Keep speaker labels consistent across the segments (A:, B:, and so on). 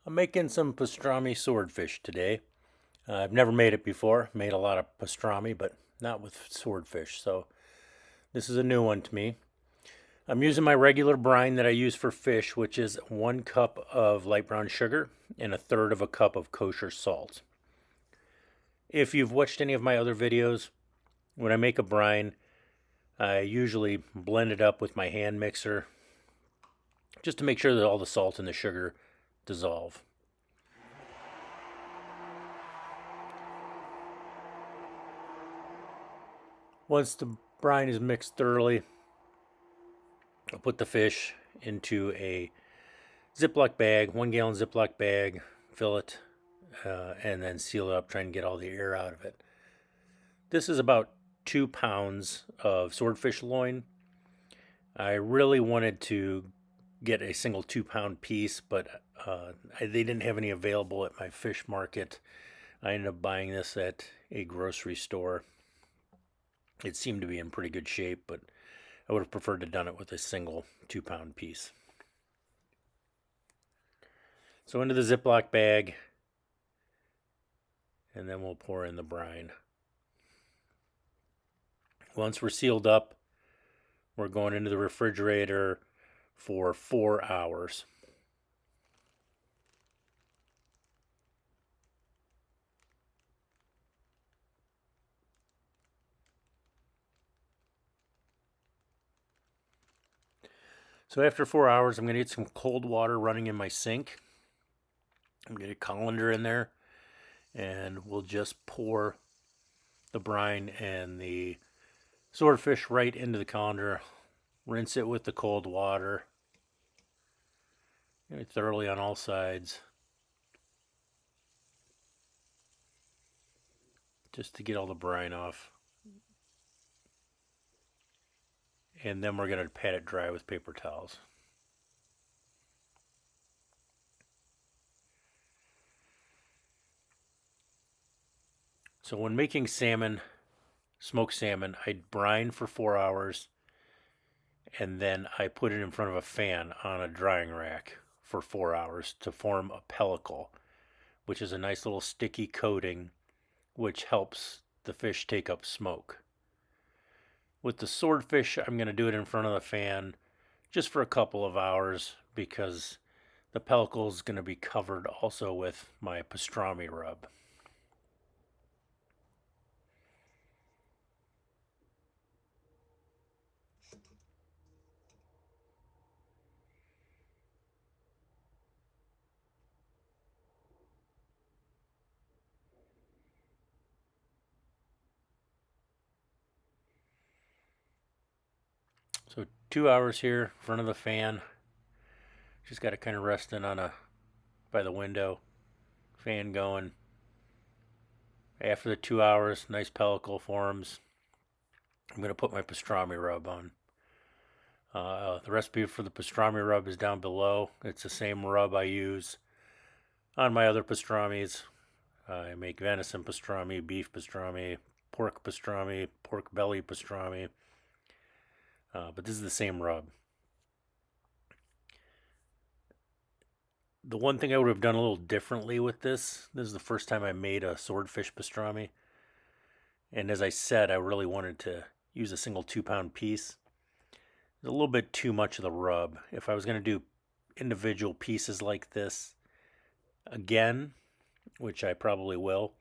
A: I'm making some pastrami swordfish today. I've never made it before. Made a lot of pastrami, but not with swordfish. So this is a new one to me. I'm using my regular brine that I use for fish, which is 1 cup of light brown sugar and 1/3 of a cup of kosher salt. If you've watched any of my other videos, when I make a brine, I usually blend it up with my hand mixer just to make sure that all the salt and the sugar dissolve. Once the brine is mixed thoroughly, I'll put the fish into a Ziploc bag, 1 gallon Ziploc bag, fill it, and then seal it up, trying to get all the air out of it. This is about 2 pounds of swordfish loin. I really wanted to get a single 2 pound piece, but they didn't have any available at my fish market. I ended up buying this at a grocery store. It seemed to be in pretty good shape, but I would have preferred to done it with a single 2 pound piece. So into the Ziploc bag, and then we'll pour in the brine. Once we're sealed up, we're going into the refrigerator for 4 hours. So after 4 hours, I'm going to get some cold water running in my sink. I'm going to get a colander in there, and we'll just pour the brine and the swordfish right into the colander. Rinse it with the cold water thoroughly on all sides, just to get all the brine off. And then we're going to pat it dry with paper towels. So when making salmon, smoked salmon, I brine for 4 hours, and then I put it in front of a fan on a drying rack for 4 hours to form a pellicle, which is a nice little sticky coating which helps the fish take up smoke. With the swordfish, I'm going to do it in front of the fan just for a couple of hours because the pellicle is going to be covered also with my pastrami rub. So 2 hours here in front of the fan. Just got it kind of resting on by the window. Fan going. After the 2 hours, nice pellicle forms. I'm going to put my pastrami rub on. The recipe for the pastrami rub is down below. It's the same rub I use on my other pastramis. I make venison pastrami, beef pastrami, pork belly pastrami. But this is the same rub. The one thing I would have done a little differently with this is the first time I made a swordfish pastrami. And as I said, I really wanted to use a single 2 pound piece. There's a little bit too much of the rub. If I was going to do individual pieces like this again, which I probably will,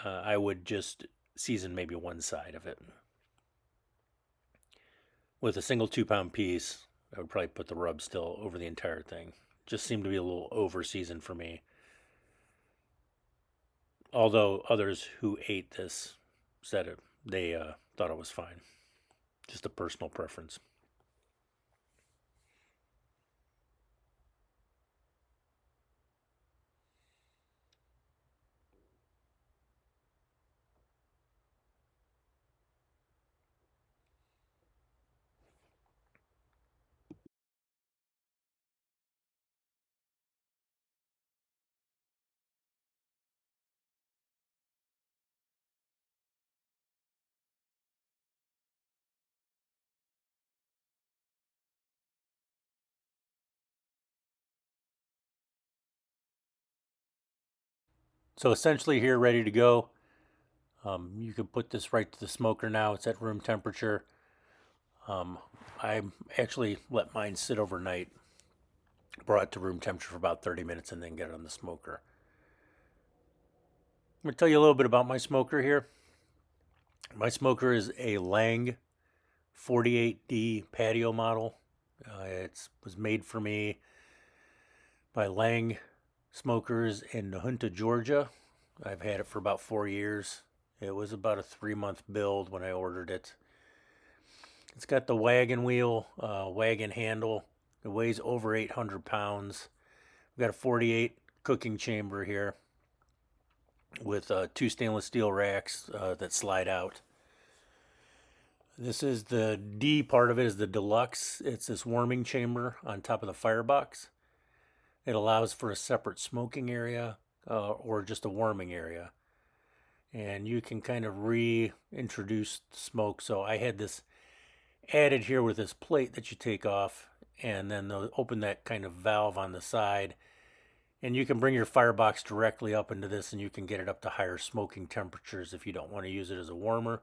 A: I would just season maybe one side of it. With a single 2 pound piece, I would probably put the rub still over the entire thing. Just seemed to be a little over seasoned for me. Although others who ate this said they thought it was fine. Just a personal preference. So essentially here, ready to go. You can put this right to the smoker now. It's at room temperature. I actually let mine sit overnight, brought it to room temperature for about 30 minutes, and then get it on the smoker. I'm going to tell you a little bit about my smoker here. My smoker is a Lang 48D patio model. It was made for me by Lang Smokers in Nahunta, Georgia. I've had it for about 4 years. It was about a 3-month build when I ordered it. It's got the wagon wheel, wagon handle. It weighs over 800 pounds. We've got a 48 cooking chamber here with 2 stainless steel racks that slide out. This is the D part of it, is the deluxe. It's this warming chamber on top of the firebox. It allows for a separate smoking area or just a warming area. And you can kind of reintroduce smoke. So I had this added here with this plate that you take off, and then they'll open that kind of valve on the side. And you can bring your firebox directly up into this, and you can get it up to higher smoking temperatures if you don't want to use it as a warmer.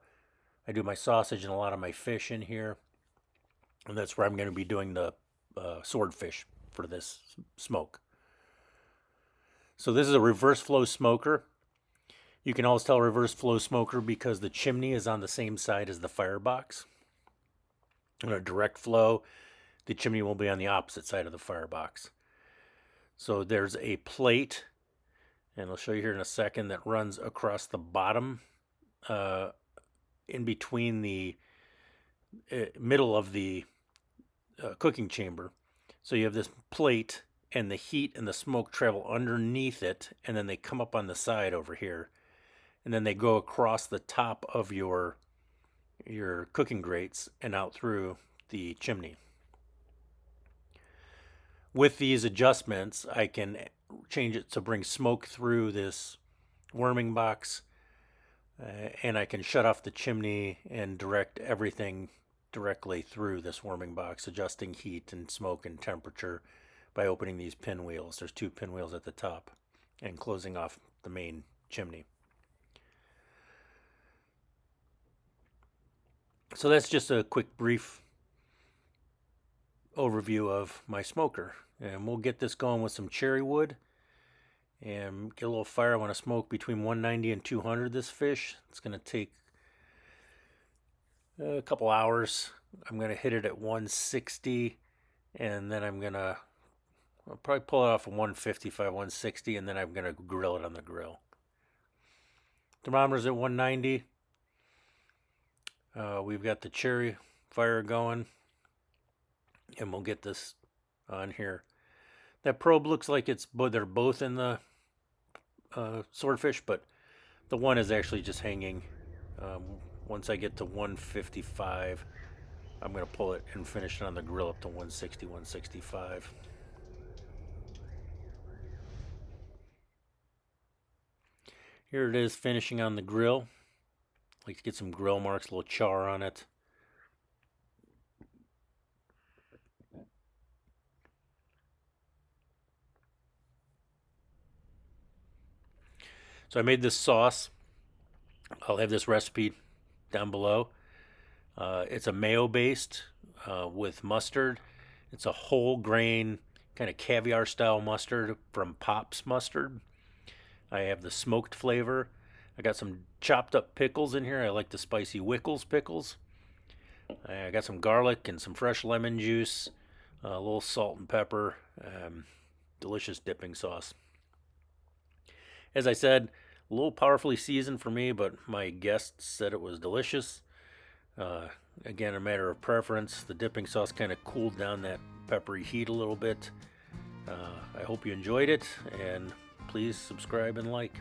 A: I do my sausage and a lot of my fish in here, and that's where I'm going to be doing the swordfish for this smoke. So this is a reverse flow smoker. You can always tell a reverse flow smoker because the chimney is on the same side as the firebox. In a direct flow, the chimney will be on the opposite side of the firebox. So there's a plate, and I'll show you here in a second, that runs across the bottom in between the middle of the cooking chamber. So you have this plate, and the heat and the smoke travel underneath it, and then they come up on the side over here, and then they go across the top of your cooking grates and out through the chimney. With these adjustments, I can change it to bring smoke through this warming box, and I can shut off the chimney and direct everything directly through this warming box, adjusting heat and smoke and temperature by opening these pinwheels. There's 2 pinwheels at the top, and closing off the main chimney. So that's just a quick brief overview of my smoker, and we'll get this going with some cherry wood and get a little fire. I want to smoke between 190 and 200 this fish. It's going to take a couple hours. I'm going to hit it at 160, and then I'll probably pull it off at 155, 160, and then I'm going to grill it on the grill. Thermometer's at 190. We've got the cherry fire going, and we'll get this on here. That probe looks like they're both in the swordfish, but the one is actually just hanging. Once I get to 155, I'm going to pull it and finish it on the grill up to 160, 165. Here it is finishing on the grill. I like to get some grill marks, a little char on it. So I made this sauce. I'll have this recipe down below. It's a mayo based with mustard. It's a whole grain kind of caviar style mustard from Pop's Mustard. I have the smoked flavor. I got some chopped up pickles in here. I like the spicy Wickles pickles. I got some garlic and some fresh lemon juice, a little salt and pepper, delicious dipping sauce. As I said, a little powerfully seasoned for me, but my guests said it was delicious. Again, a matter of preference. The dipping sauce kind of cooled down that peppery heat a little bit. I hope you enjoyed it, and please subscribe and like.